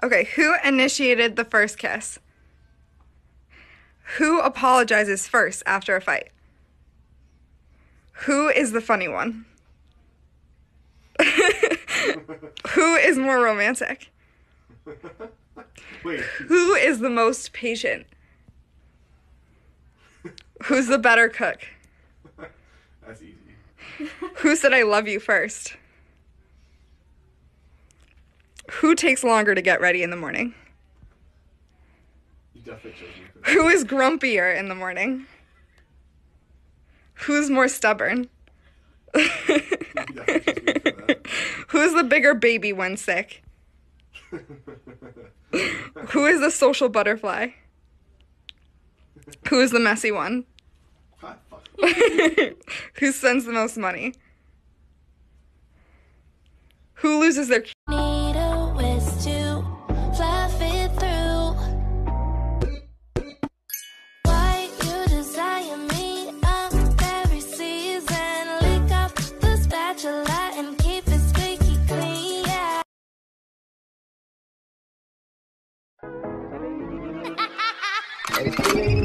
Okay, who initiated the first kiss? Who apologizes first after a fight? Who is the funny one? Who is more romantic? Wait. Who is the most patient? Who's the better cook? That's easy. Who said I love you first? Who takes longer to get ready in the morning? You definitely chose me for that. Who is grumpier in the morning? Who's more stubborn? You definitely chose me for that. Who's the bigger baby when sick? Who is the social butterfly? Who is the messy one? God, fuck. Who spends the most money? Who loses their Need a whisk to fluff it through. Why you desire me up every season? Lick up the spatula and keep it squeaky clean. Yeah.